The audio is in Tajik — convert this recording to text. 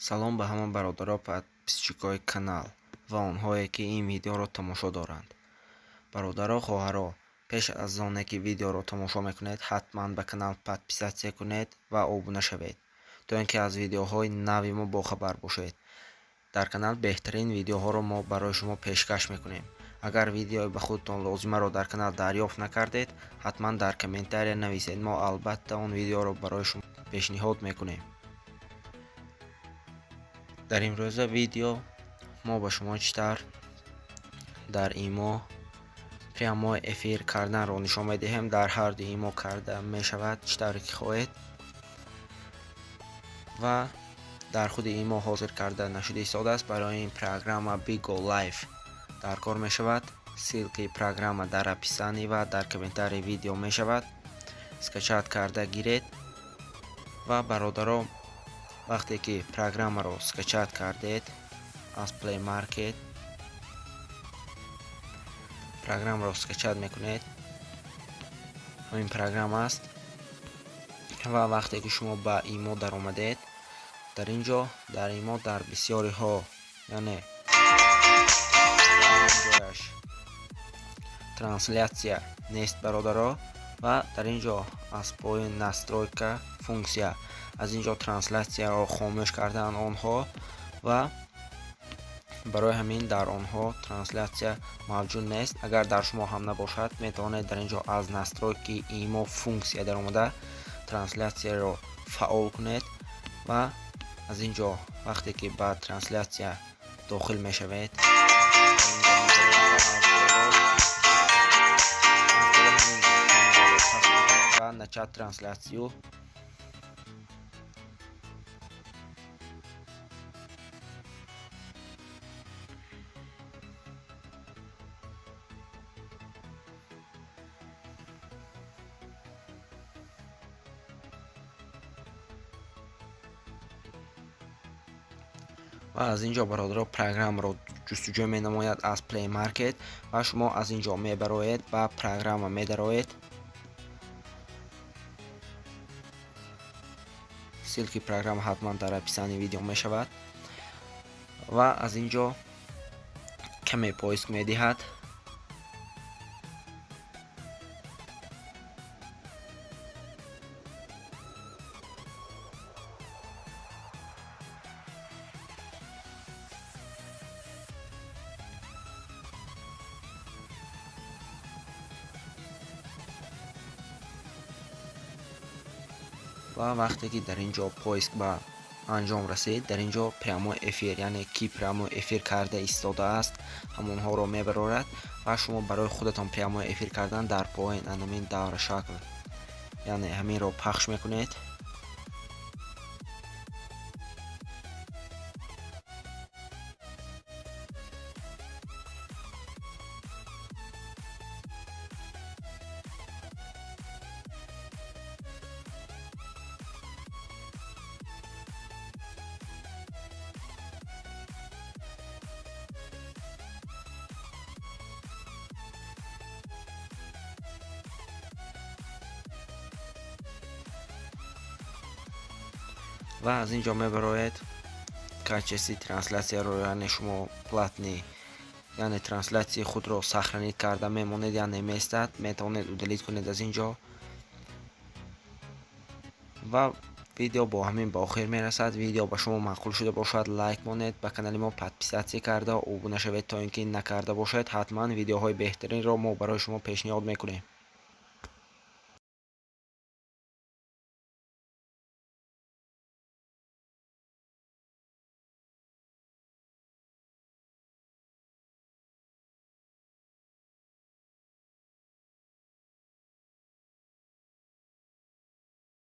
салом ба ҳама бародаро подписчикои канал ва онҳое ки ин видеоро тамошо доранд. Бародаро, хоҳаро, пеш аз оне ки видеоро тамошо мекунед, ҳатман ба канал подписатсия кунед ва обуна шавед, то ин ки аз видеоҳои нави мо бохабар бошед. Дар канал беҳтарин видеоҳоро мо барои шумо пешкаш мекунем. Агар видеои ба худтон лозимаро дар канал дарёфт накардед, ҳатман дар комментария нависед. Мо албатта он видеоро барои шумо пешниҳод мекунем. дар имрӯза видео мо ба шумо чӣ тавр дар имо прямой эфир карданро нишон медиҳем. Дар ҳар ду имо карда мешавад чӣ тавре ки хоҳед ва дар худи имо ҳозир карда нашуди истода аст. Барои ин программа Bigo Live дар кор мешавад. ссилки программа дар описанӣ ва дар комментарии видео мешавад. скачат карда гиред ва бародаро, вақте ки программаро скачат кардед аз Play Market, программаро скачат мекунед. ин программа аст ва вақте ки шумо ба имо даромадед, дар инҷо дар имо дар бисёриҳо, яъне трансляция нест бародаро, ва дар инҷо аз поин настройка функсия, аз инҷо трансляцияро хомӯш кардаанд онҳо ва барои ҳамин дар онҳо трансляция мавҷуд нест. Агар дар шумо ҳам набошад, метавонед дар инҷо аз настройки имо функсия даромада трансляцияро фаъол кунед ва аз инҷо вақте ки ба трансляция дохил мешавед, начат трансляцию ва аз инҷо бародаро программаро ҷустуҷӯ менамояд аз Play Market ва шумо аз инҷо мебароед ба программа медароед. ссилки программа ҳатман дар описании видео мешавад ва аз инҷо каме поиск медиҳад. ва вақте ки дар инҷо поиск ба анҷом расид, дар инҷо прямой эфир, яъне ки прямой эфир карда истодааст, ҳамонҳоро мебарорад ва шумо барои худатон прямой эфир кардан дар поин анамин давра шакл, яъне ҳаминро пахш мекунед. ва аз инҷо мебароед качеси трансляцияро, яъне шумо платни, яъне трансляцияи худро сахранид карда мемонед я намеистад, метавонед удалит кунед аз инҷо ва видео бо ҳамин ба охир мерасад. видео ба шумо маъқул шуда бошад, лайк монед, ба канали мо подписатсия карда обуна шавед, то ин ки накарда бошед, ҳатман видеоҳои беҳтаринро мо барои шумо пешниҳод мекунем.